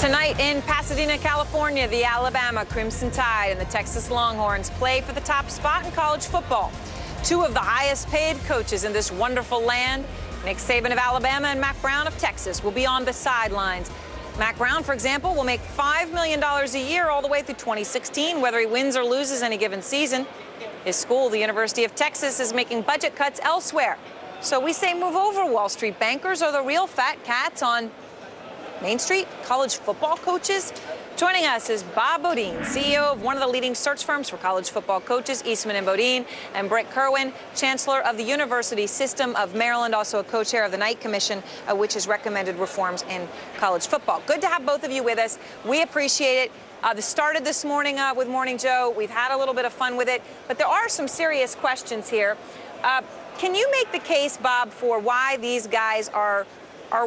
Tonight in Pasadena, California, the Alabama Crimson Tide and the Texas Longhorns play for the top spot in college football. Two of the highest paid coaches in this wonderful land, Nick Saban of Alabama and Mack Brown of Texas, will be on the sidelines. Mack Brown, for example, will make $5 million a year all the way through 2016, whether he wins or loses any given season. His school, the University of Texas, is making budget cuts elsewhere. So we say move over, Wall Street bankers are the real fat cats on Main Street. College football coaches. Joining us is Bob Bodine, CEO of one of the leading search firms for college football coaches, Eastman & Bodine, and Brit Kirwan, Chancellor of the University System of Maryland, also a co-chair of the Knight Commission, which has recommended reforms in college football. Good to have both of you with us. We appreciate it. This started this morning with Morning Joe. We've had a little bit of fun with it, but there are some serious questions here. Can you make the case, Bob, for why these guys are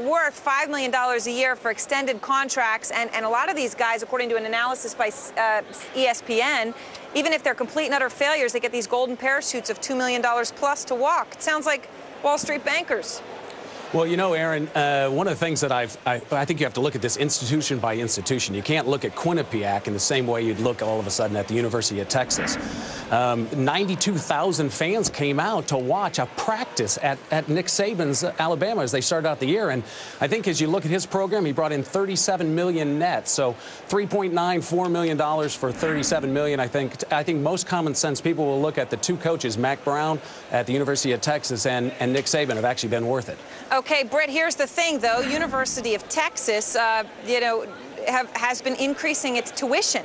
worth $5 million a year for extended contracts, and a lot of these guys, according to an analysis by ESPN, even if they're complete and utter failures, they get these golden parachutes of $2 million plus to walk. It sounds like Wall Street bankers. Well, you know, Aaron, one of the things that I think you have to look at this institution by institution. You can't look at Quinnipiac in the same way you'd look all of a sudden at the University of Texas. 92,000 fans came out to watch a practice at Nick Saban's Alabama as they started out the year. And I think as you look at his program, he brought in $37 million net. So $3.94 million for $37 million. I think most common sense people will look at the two coaches, Mack Brown at the University of Texas and Nick Saban, have actually been worth it. Okay, Britt, here's the thing, though. University of Texas, has been increasing its tuition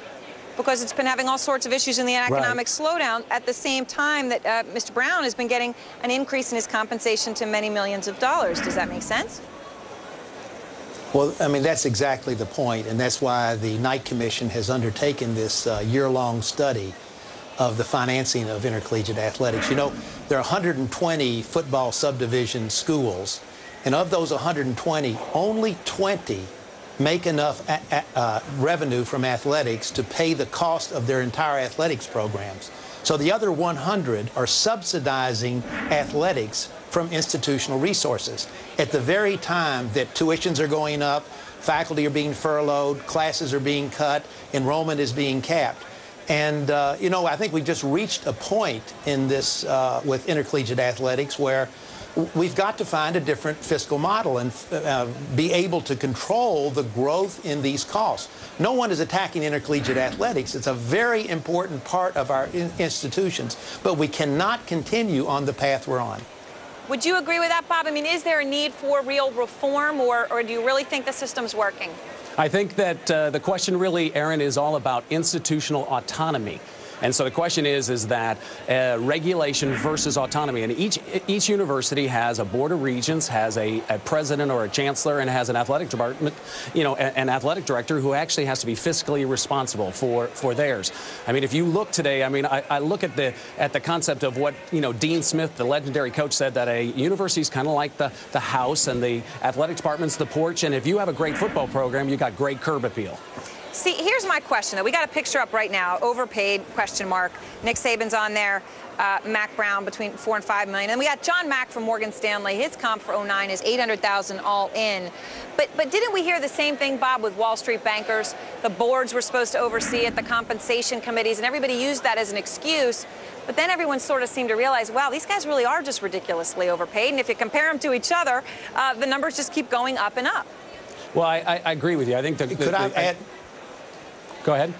because it's been having all sorts of issues in the economic slowdown at the same time that Mr. Brown has been getting an increase in his compensation to many millions of dollars. Does that make sense? Well, I mean, that's exactly the point, and that's why the Knight Commission has undertaken this year-long study of the financing of intercollegiate athletics. You know, there are 120 football subdivision schools, and of those 120, only 20 make enough revenue from athletics to pay the cost of their entire athletics programs. So the other 100 are subsidizing athletics from institutional resources at the very time that tuitions are going up, faculty are being furloughed, classes are being cut, enrollment is being capped. And, you know, I think we've just reached a point in this with intercollegiate athletics where we've got to find a different fiscal model and be able to control the growth in these costs. No one is attacking intercollegiate athletics. It's a very important part of our institutions, but we cannot continue on the path we're on. Would you agree with that, Bob? I mean, is there a need for real reform, or do you really think the system's working? I think that the question really, Aaron, is all about institutional autonomy. And so the question is that regulation versus autonomy. And each university has a board of regents, has a president or a chancellor, and has an athletic department, you know, an athletic director who actually has to be fiscally responsible for theirs. I mean, if you look today, I mean, I look at the concept of what, you know, Dean Smith, the legendary coach, said, that a university is kind of like the house and the athletic department's the porch. And if you have a great football program, you got great curb appeal. See, here's my question, though. We got a picture up right now, overpaid, question mark. Nick Saban's on there, Mack Brown between $4 and $5 million. And we got John Mack from Morgan Stanley. His comp for 09 is $800,000 all in. But didn't we hear the same thing, Bob, with Wall Street bankers? The boards were supposed to oversee it, the compensation committees, and everybody used that as an excuse. But then everyone sort of seemed to realize, wow, these guys really are just ridiculously overpaid. And if you compare them to each other, the numbers just keep going up and up. Well, I agree with you. I think Could I add? Go ahead.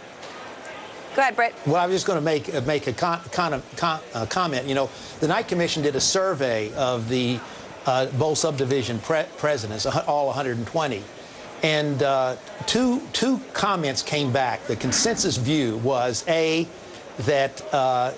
Go ahead, Britt. Well, I was just going to make a comment. You know, the Knight Commission did a survey of the bowl subdivision presidents, all 120, and two comments came back. The consensus view was A, that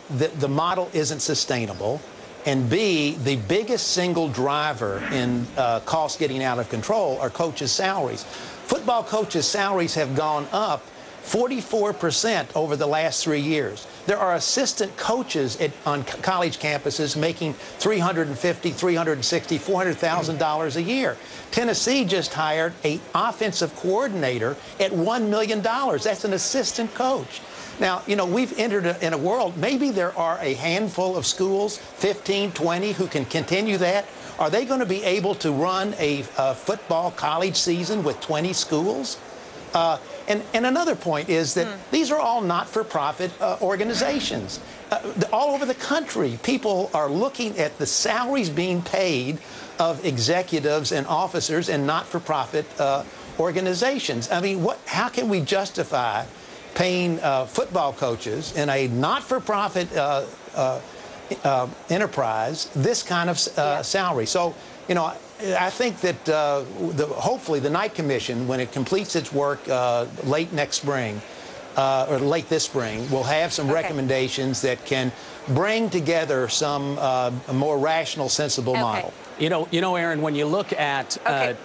the model isn't sustainable, and B, the biggest single driver in costs getting out of control are coaches' salaries. Football coaches' salaries have gone up 44% over the last 3 years. There are assistant coaches on college campuses making $350,000, $360,000, $400,000 a year. Tennessee just hired an offensive coordinator at $1 million. That's an assistant coach. Now, you know, we've entered in a world, maybe there are a handful of schools, 15, 20, who can continue that. Are they going to be able to run a football college season with 20 schools? And another point is that these are all not-for-profit organizations. All over the country, people are looking at the salaries being paid of executives and officers in not-for-profit organizations. I mean, how can we justify paying football coaches in a not-for-profit enterprise this kind of salary? So, you know, I think that hopefully the Knight Commission, when it completes its work late next spring, or late this spring, will have some recommendations that can bring together some more rational, sensible model. You know, Aaron, when you look at Aaron,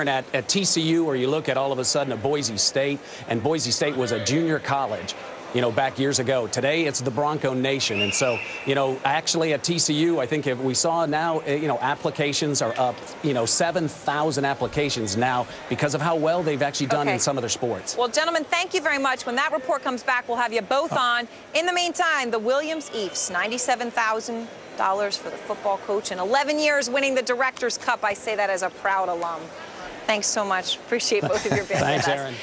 at TCU, or you look at all of a sudden at Boise State, and Boise State was a junior college, you know, back years ago. Today, it's the Bronco Nation. And so, you know, actually at TCU, I think if we saw now, you know, applications are up, you know, 7,000 applications now because of how well they've actually done in some of their sports. Well, gentlemen, thank you very much. When that report comes back, we'll have you both on. In the meantime, the Williams-Eafs, $97,000 for the football coach in 11 years winning the Director's Cup. I say that as a proud alum. Thanks so much. Appreciate both of your being with us. Thanks, Aaron.